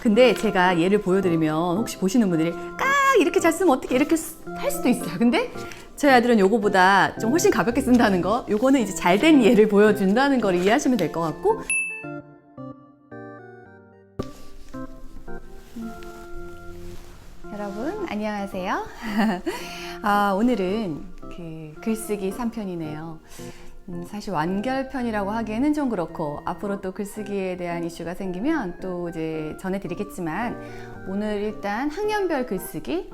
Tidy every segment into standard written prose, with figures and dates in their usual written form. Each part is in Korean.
근데 제가 예를 보여드리면 혹시 보시는 분들이 이렇게 잘 쓰면 어떻게 이렇게 할 수도 있어요. 근데 저희 아들은 요거보다 좀 훨씬 가볍게 쓴다는 거, 요거는 이제 잘된 예를 보여준다는 걸 이해하시면 될 것 같고, 여러분 안녕하세요. 오늘은 그 글쓰기 3편이네요. 사실 완결편이라고 하기에는 좀 그렇고, 앞으로 또 글쓰기에 대한 이슈가 생기면 또 이제 전해드리겠지만, 오늘 일단 학년별 글쓰기,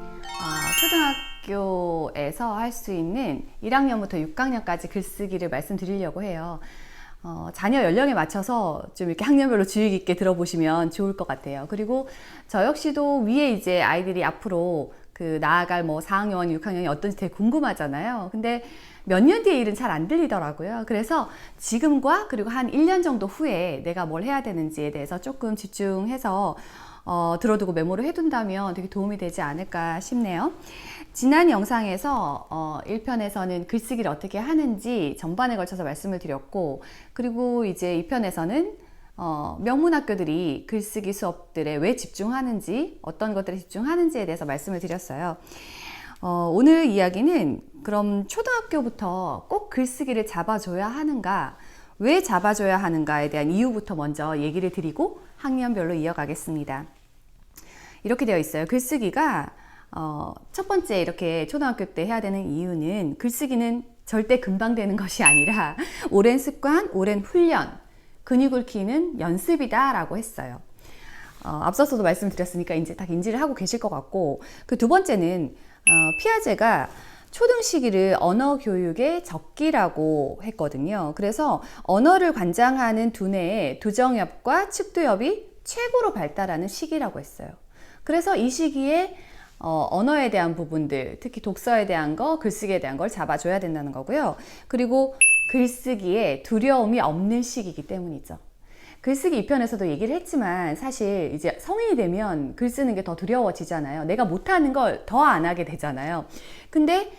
초등학교에서 할 수 있는 1학년부터 6학년까지 글쓰기를 말씀드리려고 해요. 자녀 연령에 맞춰서 좀 이렇게 학년별로 주의 깊게 들어보시면 좋을 것 같아요. 그리고 저 역시도 위에 이제 아이들이 앞으로 그 나아갈 뭐 4학년, 6학년이 어떤지 되게 궁금하잖아요. 근데 몇 년 뒤의 일은 잘 안 들리더라고요. 그래서 지금과 그리고 한 1년 정도 후에 내가 뭘 해야 되는지에 대해서 조금 집중해서 들어두고 메모를 해둔다면 되게 도움이 되지 않을까 싶네요. 지난 영상에서 1편에서는 글쓰기를 어떻게 하는지 전반에 걸쳐서 말씀을 드렸고, 그리고 이제 2편에서는 명문학교들이 글쓰기 수업들에 왜 집중하는지, 어떤 것들에 집중하는지에 대해서 말씀을 드렸어요. 오늘 이야기는 그럼 초등학교부터 꼭 글쓰기를 잡아줘야 하는가, 왜 잡아줘야 하는가에 대한 이유부터 먼저 얘기를 드리고 학년별로 이어가겠습니다. 이렇게 되어 있어요. 글쓰기가 첫 번째 이렇게 초등학교 때 해야 되는 이유는, 글쓰기는 절대 금방 되는 것이 아니라 오랜 습관, 오랜 훈련, 근육을 키우는 연습이다 라고 했어요. 앞서서도 말씀드렸으니까 이제 딱 인지를 하고 계실 것 같고, 그 두 번째는 피아제가 초등 시기를 언어 교육의 적기라고 했거든요. 그래서 언어를 관장하는 두뇌의 두정엽과 측두엽이 최고로 발달하는 시기라고 했어요. 그래서 이 시기에 언어에 대한 부분들, 특히 독서에 대한 거, 글쓰기에 대한 걸 잡아줘야 된다는 거고요. 그리고 글쓰기에 두려움이 없는 시기이기 때문이죠. 글쓰기 2편에서도 얘기를 했지만, 사실 이제 성인이 되면 글 쓰는 게 더 두려워지잖아요. 내가 못하는 걸 더 안 하게 되잖아요. 근데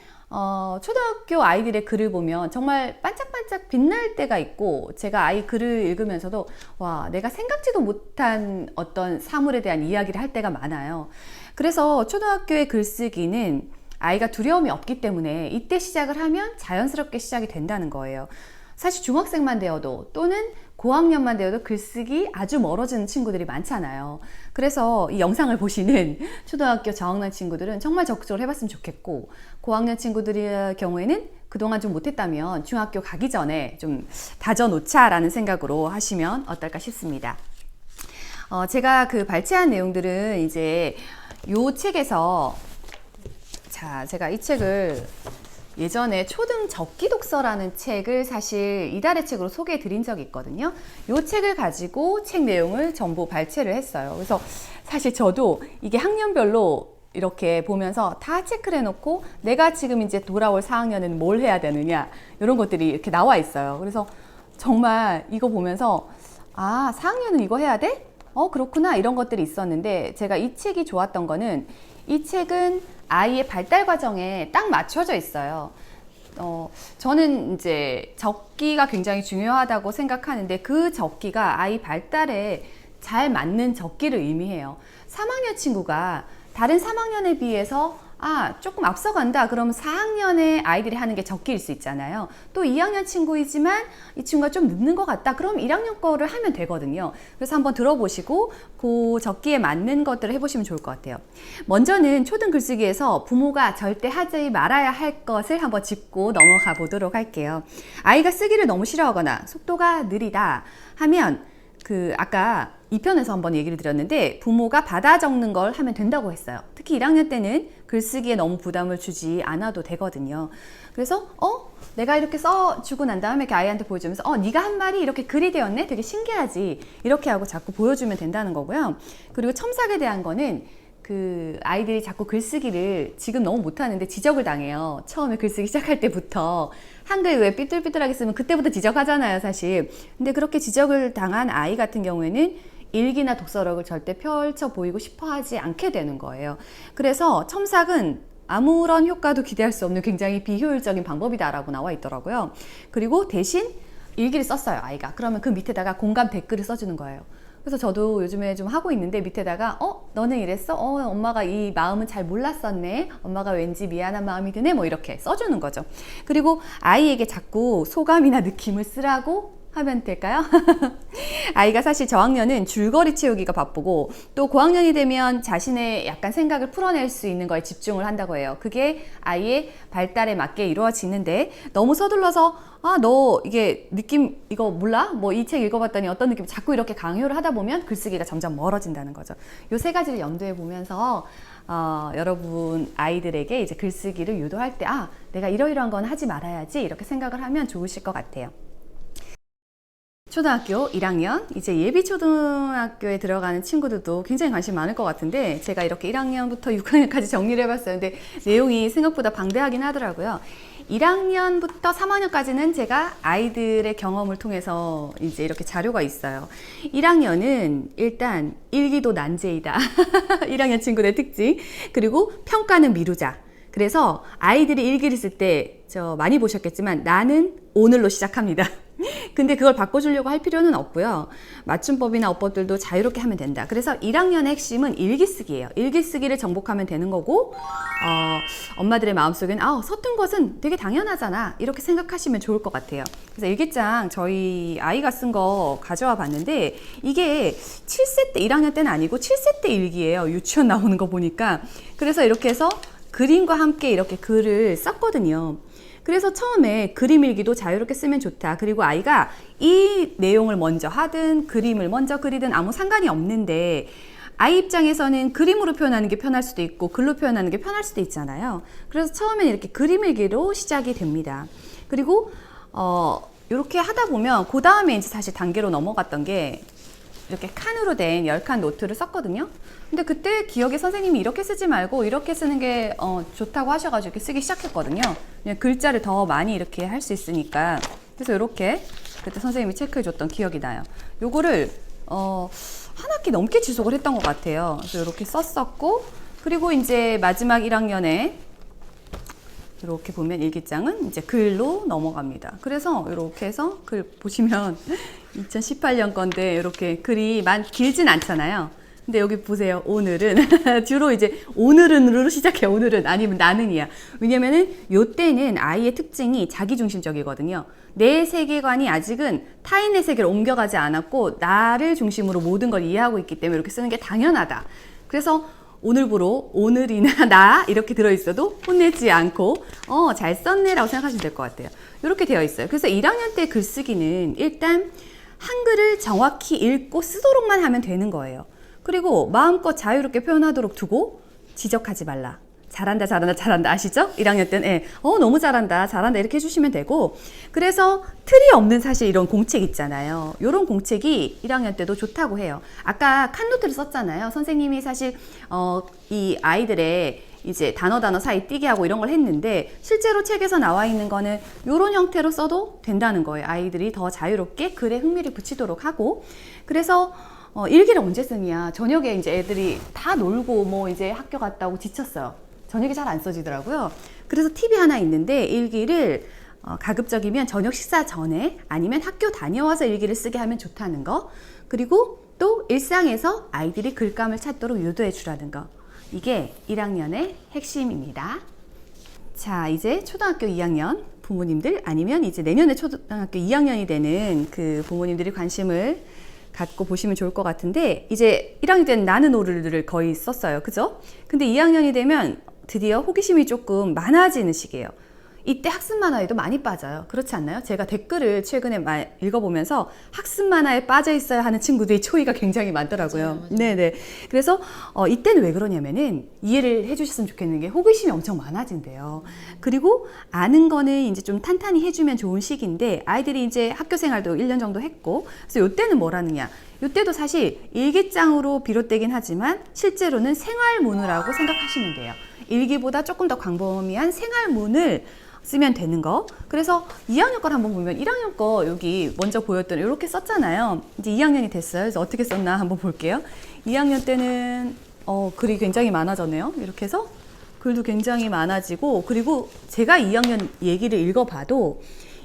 초등학교 아이들의 글을 보면 정말 반짝반짝 빛날 때가 있고, 제가 아이 글을 읽으면서도 와, 내가 생각지도 못한 어떤 사물에 대한 이야기를 할 때가 많아요. 그래서 초등학교의 글쓰기는 아이가 두려움이 없기 때문에 이때 시작을 하면 자연스럽게 시작이 된다는 거예요. 사실 중학생만 되어도, 또는 고학년만 되어도 글쓰기 아주 멀어지는 친구들이 많잖아요. 그래서 이 영상을 보시는 초등학교 저학년 친구들은 정말 적극적으로 해봤으면 좋겠고, 고학년 친구들의 경우에는 그동안 좀 못했다면 중학교 가기 전에 좀 다져놓자라는 생각으로 하시면 어떨까 싶습니다. 제가 그 발췌한 내용들은 이제 요 책에서, 제가 이 책을 예전에 초등 적기 독서라는 책을 사실 이달의 책으로 소개해 드린 적이 있거든요. 이 책을 가지고 책 내용을 전부 발췌를 했어요. 그래서 사실 저도 이게 학년별로 이렇게 보면서 다 체크를 해놓고, 내가 지금 이제 돌아올 4학년은 뭘 해야 되느냐, 이런 것들이 이렇게 나와 있어요. 그래서 정말 이거 보면서 4학년은 이거 해야 돼? 그렇구나, 이런 것들이 있었는데, 제가 이 책이 좋았던 거는, 이 책은 아이의 발달 과정에 딱 맞춰져 있어요. 저는 이제 적기가 굉장히 중요하다고 생각하는데, 그 적기가 아이 발달에 잘 맞는 적기를 의미해요. 3학년 친구가 다른 3학년에 비해서 조금 앞서간다 그러면 4학년의 아이들이 하는 게 적기일 수 있잖아요. 또 2학년 친구이지만 이 친구가 좀 늦는 것 같다 그럼 1학년 거를 하면 되거든요. 그래서 한번 들어보시고 그 적기에 맞는 것들을 해보시면 좋을 것 같아요. 먼저는 초등 글쓰기에서 부모가 절대 하지 말아야 할 것을 한번 짚고 넘어가 보도록 할게요. 아이가 쓰기를 너무 싫어하거나 속도가 느리다 하면, 아까 2편에서 한번 얘기를 드렸는데, 부모가 받아 적는 걸 하면 된다고 했어요. 특히 1학년 때는 글쓰기에 너무 부담을 주지 않아도 되거든요. 그래서 내가 이렇게 써주고 난 다음에 이렇게 아이한테 보여주면서 네가 한 말이 이렇게 글이 되었네? 되게 신기하지? 이렇게 하고 자꾸 보여주면 된다는 거고요. 그리고 첨삭에 대한 거는, 아이들이 자꾸 글쓰기를 지금 너무 못하는데 지적을 당해요. 처음에 글쓰기 시작할 때부터 한글 왜 삐뚤삐뚤하게 쓰면 그때부터 지적하잖아요, 사실. 근데 그렇게 지적을 당한 아이 같은 경우에는 일기나 독서록을 절대 펼쳐 보이고 싶어 하지 않게 되는 거예요. 그래서 첨삭은 아무런 효과도 기대할 수 없는 굉장히 비효율적인 방법이다라고 나와 있더라고요. 그리고 대신 일기를 썼어요, 아이가. 그러면 그 밑에다가 공감 댓글을 써주는 거예요. 그래서 저도 요즘에 좀 하고 있는데 밑에다가 너는 이랬어? 엄마가 이 마음은 잘 몰랐었네. 엄마가 왠지 미안한 마음이 드네. 뭐 이렇게 써주는 거죠. 그리고 아이에게 자꾸 소감이나 느낌을 쓰라고 하면 될까요? 아이가 사실 저학년은 줄거리 채우기가 바쁘고 또 고학년이 되면 자신의 약간 생각을 풀어낼 수 있는 거에 집중을 한다고 해요. 그게 아이의 발달에 맞게 이루어지는데 너무 서둘러서 너 이게 느낌 이거 몰라? 뭐 이 책 읽어봤더니 어떤 느낌 자꾸 이렇게 강요를 하다 보면 글쓰기가 점점 멀어진다는 거죠. 요 세 가지를 염두에 보면서 여러분 아이들에게 이제 글쓰기를 유도할 때 내가 이러이러한 건 하지 말아야지 이렇게 생각을 하면 좋으실 것 같아요. 초등학교 1학년, 이제 예비 초등학교에 들어가는 친구들도 굉장히 관심 많을 것 같은데 제가 이렇게 1학년부터 6학년까지 정리를 해봤어요. 근데 내용이 생각보다 방대하긴 하더라고요. 1학년부터 3학년까지는 제가 아이들의 경험을 통해서 이제 이렇게 자료가 있어요. 1학년은 일단 일기도 난제이다. 1학년 친구들의 특징. 그리고 평가는 미루자. 그래서 아이들이 일기를 쓸 때 많이 보셨겠지만 나는 오늘로 시작합니다. 근데 그걸 바꿔주려고 할 필요는 없고요. 맞춤법이나 어법들도 자유롭게 하면 된다. 그래서 1학년의 핵심은 일기쓰기예요. 일기쓰기를 정복하면 되는 거고 엄마들의 마음속엔 서툰 것은 되게 당연하잖아 이렇게 생각하시면 좋을 것 같아요. 그래서 일기장 저희 아이가 쓴 거 가져와 봤는데 이게 7세 때 1학년 때는 아니고 7세 때 일기예요. 유치원 나오는 거 보니까. 그래서 이렇게 해서 그림과 함께 이렇게 글을 썼거든요. 그래서 처음에 그림 일기도 자유롭게 쓰면 좋다. 그리고 아이가 이 내용을 먼저 하든 그림을 먼저 그리든 아무 상관이 없는데 아이 입장에서는 그림으로 표현하는 게 편할 수도 있고 글로 표현하는 게 편할 수도 있잖아요. 그래서 처음에는 이렇게 그림 일기로 시작이 됩니다. 그리고 이렇게 하다 보면 그 다음에 이제 사실 단계로 넘어갔던 게 이렇게 칸으로 된 10칸 노트를 썼거든요. 근데 그때 기억에 선생님이 이렇게 쓰지 말고 이렇게 쓰는 게 좋다고 하셔가지고 이렇게 쓰기 시작했거든요. 그냥 글자를 더 많이 이렇게 할 수 있으니까. 그래서 이렇게 그때 선생님이 체크해줬던 기억이 나요. 요거를 한 학기 넘게 지속을 했던 것 같아요. 그래서 이렇게 썼었고, 그리고 이제 마지막 1학년에 이렇게 보면 일기장은 이제 글로 넘어갑니다. 그래서 이렇게 해서 글 보시면 2018년 건데 이렇게 글이 길진 않잖아요. 근데 여기 보세요. 오늘은 주로 이제 오늘은으로 시작해. 오늘은 아니면 나는이야. 왜냐면은 요때는 아이의 특징이 자기중심적이거든요. 내 세계관이 아직은 타인의 세계로 옮겨가지 않았고 나를 중심으로 모든 걸 이해하고 있기 때문에 이렇게 쓰는 게 당연하다. 그래서 오늘부로 오늘이나 나 이렇게 들어있어도 혼내지 않고 잘 썼네 라고 생각하시면 될 것 같아요. 이렇게 되어 있어요. 그래서 1학년 때 글쓰기는 일단 한글을 정확히 읽고 쓰도록만 하면 되는 거예요. 그리고 마음껏 자유롭게 표현하도록 두고 지적하지 말라. 잘한다 잘한다 잘한다 아시죠? 1학년 때는 너무 잘한다 잘한다 이렇게 해주시면 되고, 그래서 틀이 없는 사실 이런 공책 있잖아요. 이런 공책이 1학년 때도 좋다고 해요. 아까 칸노트를 썼잖아요. 선생님이 사실 이 아이들의 이제 단어 사이 띄게 하고 이런 걸 했는데 실제로 책에서 나와 있는 거는 이런 형태로 써도 된다는 거예요. 아이들이 더 자유롭게 글에 흥미를 붙이도록 하고. 그래서 일기를 언제 쓰냐? 저녁에 이제 애들이 다 놀고 뭐 이제 학교 갔다 오고 지쳤어요. 저녁에 잘 안 써지더라고요. 그래서 팁이 하나 있는데 일기를 가급적이면 저녁 식사 전에 아니면 학교 다녀와서 일기를 쓰게 하면 좋다는 거. 그리고 또 일상에서 아이들이 글감을 찾도록 유도해 주라는 거. 이게 1학년의 핵심입니다. 자, 이제 초등학교 2학년 부모님들 아니면 이제 내년에 초등학교 2학년이 되는 그 부모님들이 관심을 갖고 보시면 좋을 것 같은데, 이제 1학년 때는 나는 오늘을 거의 썼어요. 그죠? 근데 2학년이 되면 드디어 호기심이 조금 많아지는 시기예요. 이때 학습 만화에도 많이 빠져요. 그렇지 않나요? 제가 댓글을 최근에 읽어보면서 학습 만화에 빠져 있어야 하는 친구들이 초이가 굉장히 많더라고요. 맞아요. 네네. 그래서 이때는 왜 그러냐면은 이해를 해주셨으면 좋겠는 게 호기심이 엄청 많아진대요. 그리고 아는 거는 이제 좀 탄탄히 해주면 좋은 시기인데 아이들이 이제 학교 생활도 1년 정도 했고, 그래서 이때는 뭐라느냐? 이때도 사실 일기장으로 비롯되긴 하지만 실제로는 생활문이라고 생각하시면 돼요. 일기보다 조금 더 광범위한 생활문을 쓰면 되는 거. 그래서 2학년 걸 한번 보면 1학년 거 여기 먼저 보였던 이렇게 썼잖아요. 이제 2학년이 됐어요. 그래서 어떻게 썼나 한번 볼게요. 2학년 때는 글이 굉장히 많아졌네요. 이렇게 해서 글도 굉장히 많아지고, 그리고 제가 2학년 얘기를 읽어봐도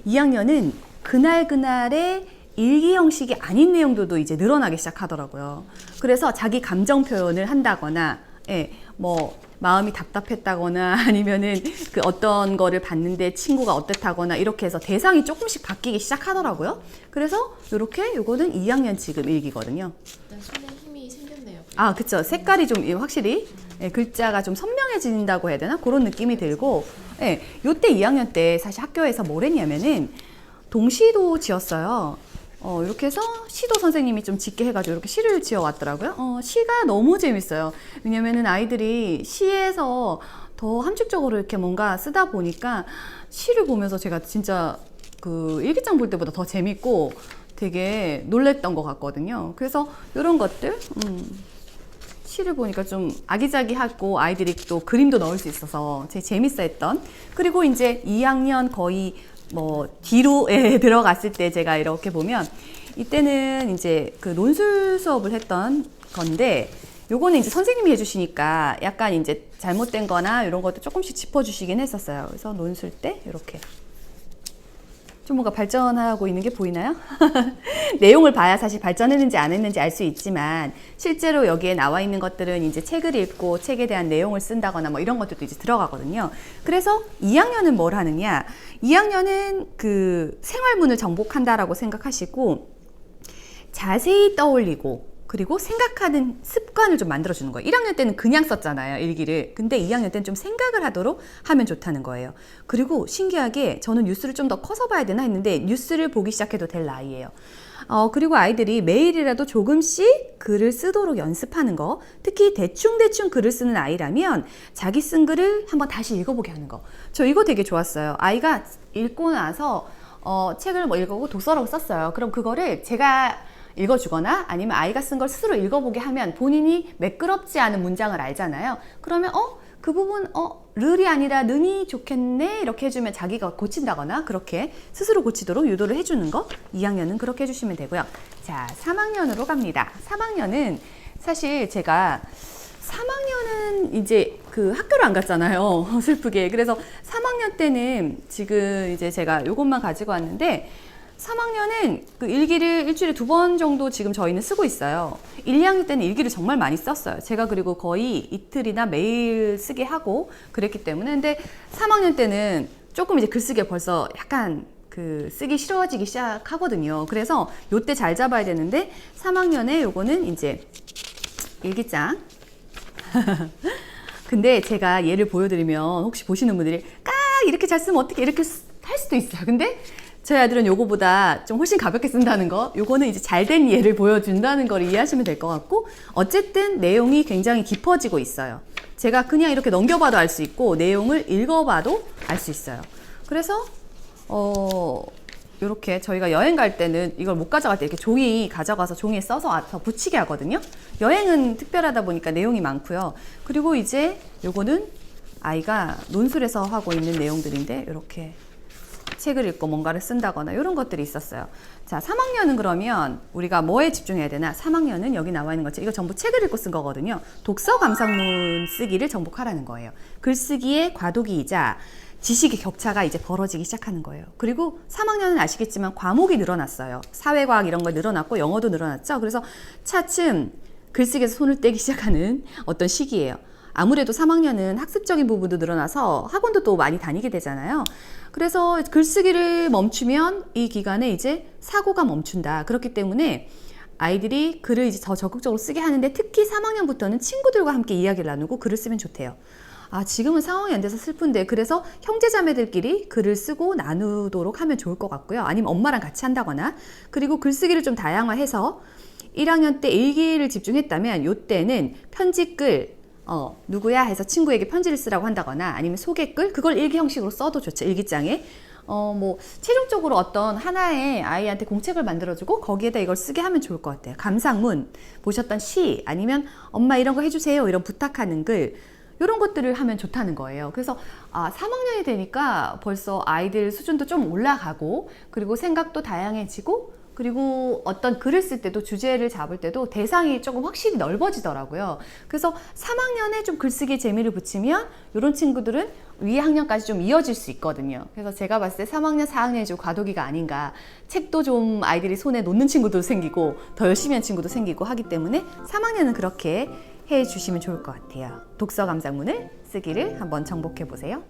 2학년은 그날그날의 일기 형식이 아닌 내용들도 이제 늘어나기 시작하더라고요. 그래서 자기 감정 표현을 한다거나, 예, 뭐 마음이 답답했다거나 아니면은 그 어떤 거를 봤는데 친구가 어땠다거나 이렇게 해서 대상이 조금씩 바뀌기 시작하더라고요. 그래서 이렇게 요거는 2학년 지금 일기거든요. 일단 손에 힘이 생겼네요. 아, 그쵸. 색깔이 좀 확실히 예, 글자가 좀 선명해진다고 해야 되나? 그런 느낌이 들고, 예, 요때 2학년 때 사실 학교에서 뭘 했냐면은 동시도 지었어요. 이렇게 해서 시도 선생님이 좀 짓게 해가지고 이렇게 시를 지어왔더라고요. 시가 너무 재밌어요. 왜냐면은 아이들이 시에서 더 함축적으로 이렇게 뭔가 쓰다 보니까 시를 보면서 제가 진짜 그 일기장 볼 때보다 더 재밌고 되게 놀랬던 것 같거든요. 그래서 이런 것들, 시를 보니까 좀 아기자기하고 아이들이 또 그림도 넣을 수 있어서 되게 재밌어 했던. 그리고 이제 2학년 거의 뭐 뒤로 들어갔을 때 제가 이렇게 보면 이때는 이제 그 논술 수업을 했던 건데 요거는 이제 선생님이 해주시니까 약간 이제 잘못된 거나 이런 것도 조금씩 짚어주시긴 했었어요. 그래서 논술 때 이렇게 좀 뭔가 발전하고 있는 게 보이나요? 내용을 봐야 사실 발전했는지 안 했는지 알 수 있지만 실제로 여기에 나와 있는 것들은 이제 책을 읽고 책에 대한 내용을 쓴다거나 뭐 이런 것들도 이제 들어가거든요. 그래서 2학년은 뭘 하느냐? 2학년은 그 생활문을 정복한다라고 생각하시고 자세히 떠올리고 그리고 생각하는 습관을 좀 만들어주는 거예요. 1학년 때는 그냥 썼잖아요, 일기를. 근데 2학년 때는 좀 생각을 하도록 하면 좋다는 거예요. 그리고 신기하게 저는 뉴스를 좀 더 커서 봐야 되나 했는데 뉴스를 보기 시작해도 될 나이예요. 그리고 아이들이 매일이라도 조금씩 글을 쓰도록 연습하는 거, 특히 대충대충 글을 쓰는 아이라면 자기 쓴 글을 한번 다시 읽어보게 하는 거. 저 이거 되게 좋았어요. 아이가 읽고 나서 책을 뭐 읽어보고 독서라고 썼어요. 그럼 그거를 제가 읽어주거나 아니면 아이가 쓴 걸 스스로 읽어보게 하면 본인이 매끄럽지 않은 문장을 알잖아요. 그러면 그 부분 르이 아니라 는이 좋겠네 이렇게 해주면 자기가 고친다거나 그렇게 스스로 고치도록 유도를 해주는 거. 2학년은 그렇게 해주시면 되고요. 자, 3학년으로 갑니다. 3학년은 사실 제가 3학년은 이제 그 학교를 안 갔잖아요. 슬프게. 그래서 3학년 때는 지금 이제 제가 요것만 가지고 왔는데 3학년은 그 일기를 일주일에 2번 정도 지금 저희는 쓰고 있어요. 1, 2학년 때는 일기를 정말 많이 썼어요. 제가 그리고 거의 이틀이나 매일 쓰게 하고 그랬기 때문에. 근데 3학년 때는 조금 이제 글쓰기가 벌써 약간 그 쓰기 싫어지기 시작하거든요. 그래서 요때 잘 잡아야 되는데 3학년에 요거는 이제 일기장. 근데 제가 예를 보여드리면 혹시 보시는 분들이 이렇게 잘 쓰면 어떻게 이렇게 할 수도 있어요. 근데 저희 아들은 요거보다 좀 훨씬 가볍게 쓴다는 거, 요거는 이제 잘된 예를 보여준다는 걸 이해하시면 될 것 같고, 어쨌든 내용이 굉장히 깊어지고 있어요. 제가 그냥 이렇게 넘겨봐도 알 수 있고 내용을 읽어봐도 알 수 있어요. 그래서 이렇게 저희가 여행 갈 때는 이걸 못 가져갈 때 이렇게 종이 가져가서 종이에 써서 붙이게 하거든요. 여행은 특별하다 보니까 내용이 많고요. 그리고 이제 요거는 아이가 논술에서 하고 있는 내용들인데 이렇게 책을 읽고 뭔가를 쓴다거나 이런 것들이 있었어요. 자, 3학년은 그러면 우리가 뭐에 집중해야 되나? 3학년은 여기 나와 있는 것처럼 이거 전부 책을 읽고 쓴 거거든요. 독서 감상문 쓰기를 정복하라는 거예요. 글쓰기의 과도기이자 지식의 격차가 이제 벌어지기 시작하는 거예요. 그리고 3학년은 아시겠지만 과목이 늘어났어요. 사회과학 이런 거 늘어났고 영어도 늘어났죠. 그래서 차츰 글쓰기에서 손을 떼기 시작하는 어떤 시기예요. 아무래도 3학년은 학습적인 부분도 늘어나서 학원도 또 많이 다니게 되잖아요. 그래서 글쓰기를 멈추면 이 기간에 이제 사고가 멈춘다. 그렇기 때문에 아이들이 글을 이제 더 적극적으로 쓰게 하는데 특히 3학년부터는 친구들과 함께 이야기를 나누고 글을 쓰면 좋대요. 지금은 상황이 안 돼서 슬픈데 그래서 형제자매들끼리 글을 쓰고 나누도록 하면 좋을 것 같고요. 아니면 엄마랑 같이 한다거나. 그리고 글쓰기를 좀 다양화해서 1학년 때 일기를 집중했다면 이때는 편지글 누구야 해서 친구에게 편지를 쓰라고 한다거나 아니면 소개글 그걸 일기 형식으로 써도 좋죠. 일기장에 뭐 최종적으로 어떤 하나의 아이한테 공책을 만들어주고 거기에다 이걸 쓰게 하면 좋을 것 같아요. 감상문, 보셨던 시 아니면 엄마 이런 거 해주세요 이런 부탁하는 글 이런 것들을 하면 좋다는 거예요. 그래서 3학년이 되니까 벌써 아이들 수준도 좀 올라가고 그리고 생각도 다양해지고 그리고 어떤 글을 쓸 때도 주제를 잡을 때도 대상이 조금 확실히 넓어지더라고요. 그래서 3학년에 좀 글쓰기 재미를 붙이면 이런 친구들은 위 학년까지 좀 이어질 수 있거든요. 그래서 제가 봤을 때 3학년, 4학년이 좀 과도기가 아닌가. 책도 좀 아이들이 손에 놓는 친구도 생기고 더 열심히 한 친구도 생기고 하기 때문에 3학년은 그렇게 해 주시면 좋을 것 같아요. 독서 감상문을 쓰기를 한번 정복해 보세요.